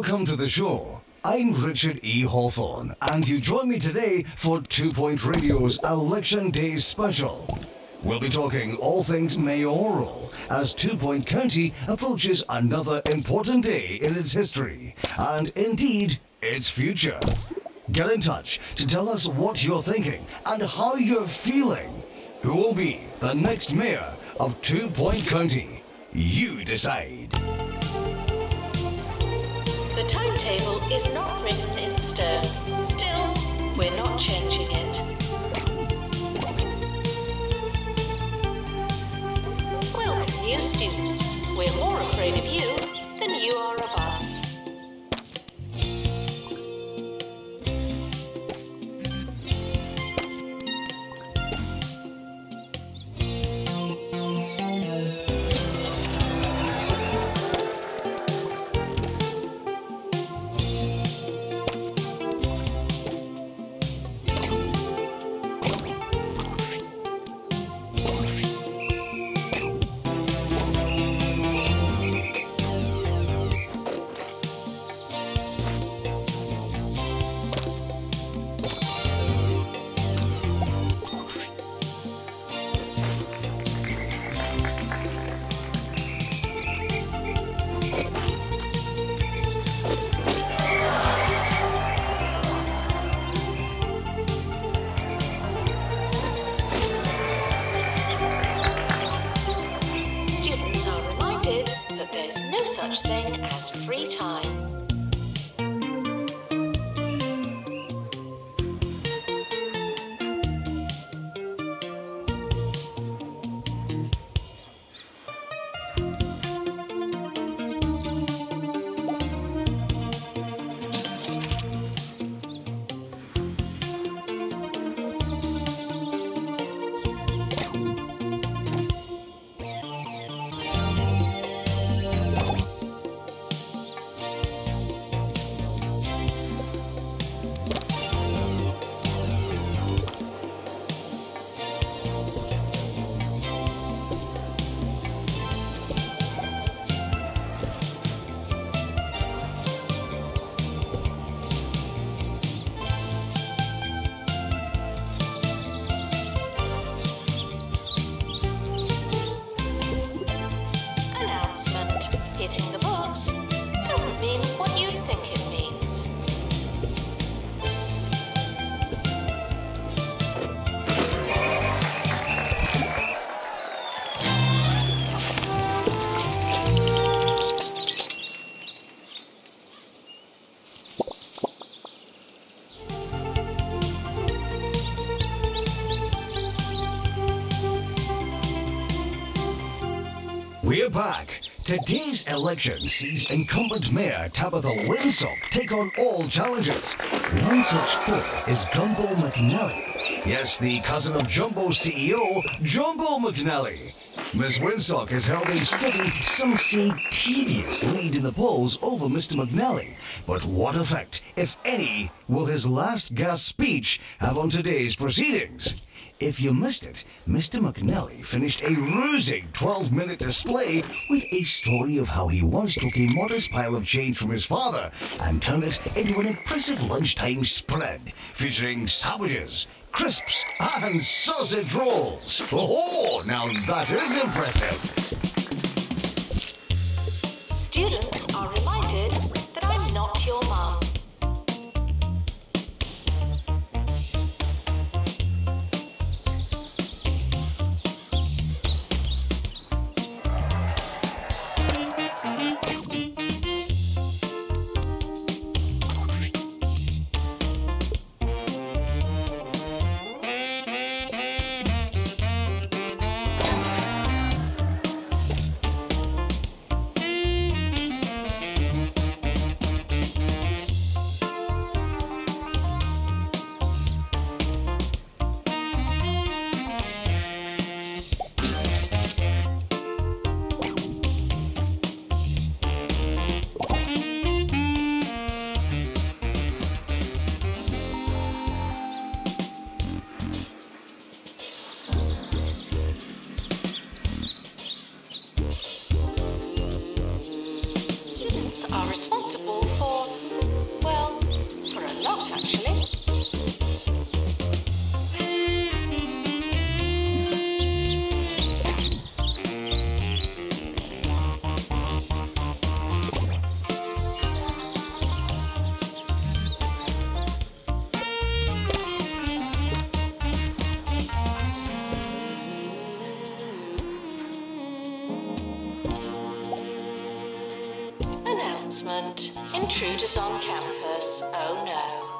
Welcome to the show. I'm Richard E. Hawthorne, and you join me today for 2 Point Radio's Election Day special. We'll be talking all things mayoral as 2 Point County approaches another important day in its history, and indeed, its future. Get in touch to tell us what you're thinking and how you're feeling. Who will be the next mayor of 2 Point County? You decide. The timetable is not written in stone. Still, we're not changing it. Welcome, new students. We're more afraid of you than you are of us. Such thing as free time. Hitting the box doesn't mean what you think it means. We're back. Today's election sees incumbent Mayor Tabitha Winsock take on all challenges. One such foe is Jumbo McNally. Yes, the cousin of Jumbo CEO, Jumbo McNally. Miss Winsock has held a steady, some say tedious lead in the polls over Mr. McNally. But what effect, if any, will his last gasp speech have on today's proceedings? If you missed it, Mr. McNally finished a rousing 12-minute display with a story of how he once took a modest pile of change from his father and turned it into an impressive lunchtime spread featuring sandwiches, crisps, and sausage rolls. Oh, now that is impressive. Students are reminded that I'm not your mum. students are responsible for, well, for a lot actually. Announcement. Intruders on campus. Oh no.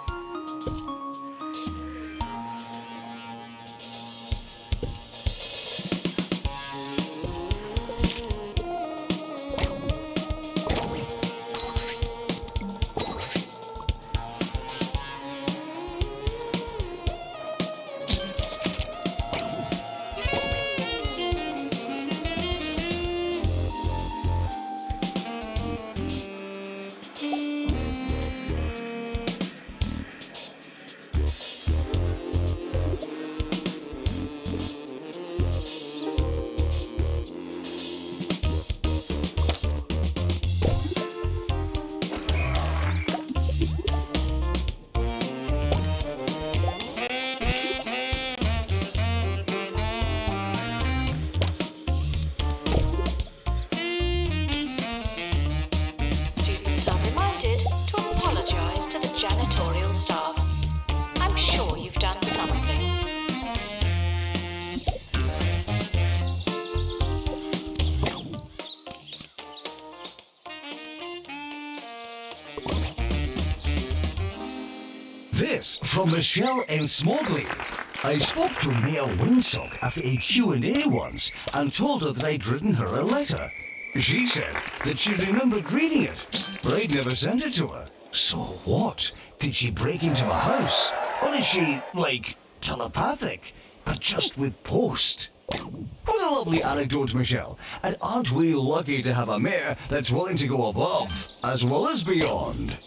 Students are reminded to apologise to the janitorial staff. I'm sure you've done something. This from Michelle in Smogly. I spoke to Mayor Windsock after a Q&A once and told her that I'd written her a letter. She said that she remembered reading it, but I'd never sent it to her. So what? Did she break into a house? Or is she, like, telepathic, but just with post? What a lovely anecdote, Michelle. And aren't we lucky to have a mayor that's willing to go above as well as beyond?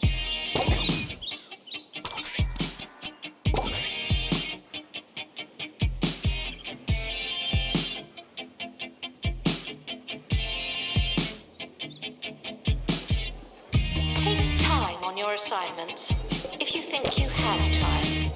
Take time on your assignments, if you think you have time.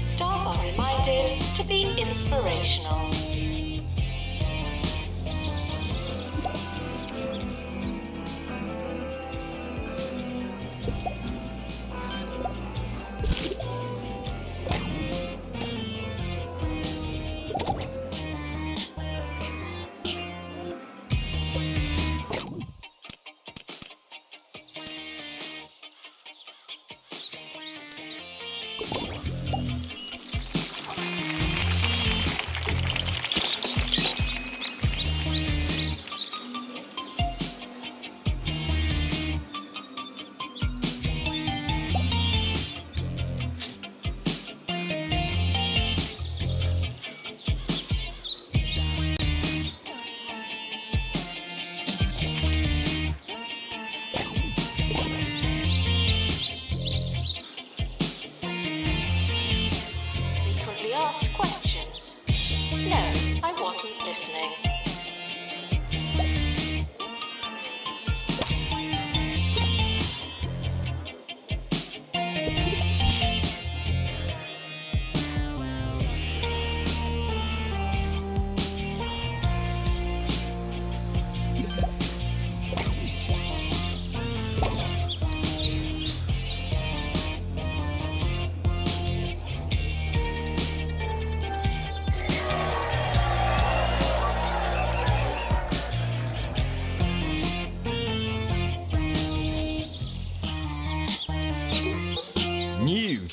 Staff are reminded to be inspirational.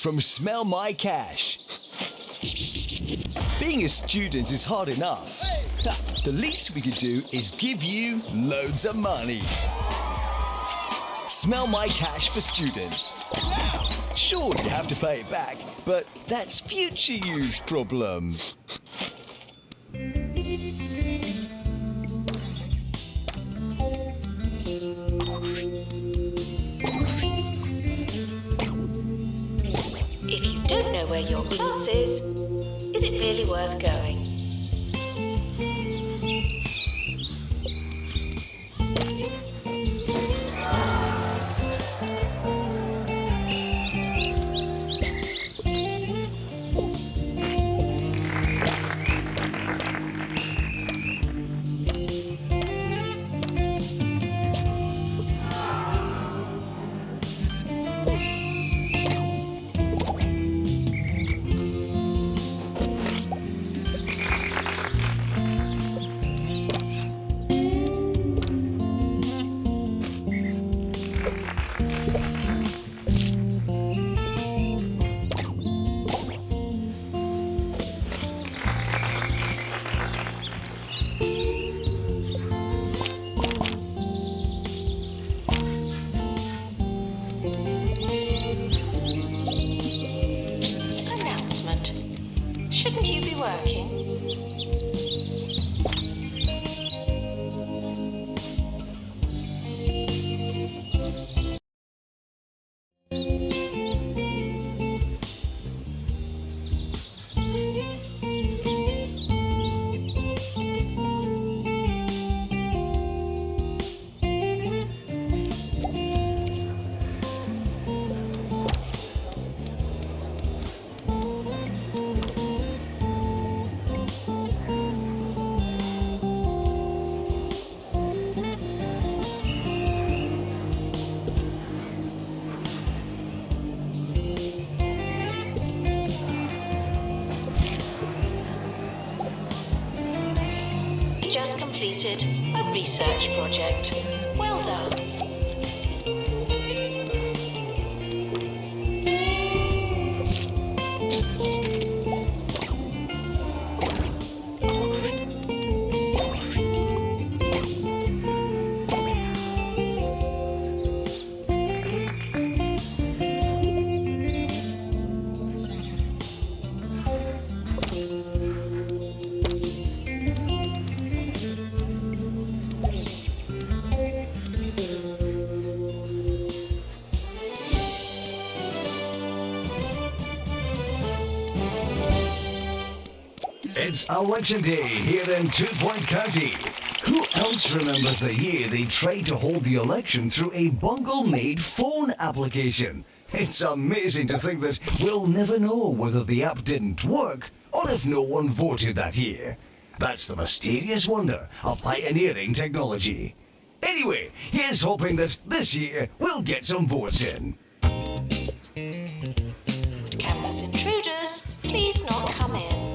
from Smell My Cash. Being a student is hard enough. The least we could do is give you loads of money. Smell My Cash for students. Sure, you have to pay it back, but that's future you's problem. If you don't know where your class is it really worth going? Shouldn't you be working? Just completed a research project. Well done. It's election day here in 2 Point County. Who else remembers the year they tried to hold the election through a bungle-made phone application? It's amazing to think that we'll never know whether the app didn't work or if no one voted that year. That's the mysterious wonder of pioneering technology. Anyway, here's hoping that this year we'll get some votes in. Would campus intruders please not come in?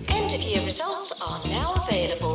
End of year results are now available.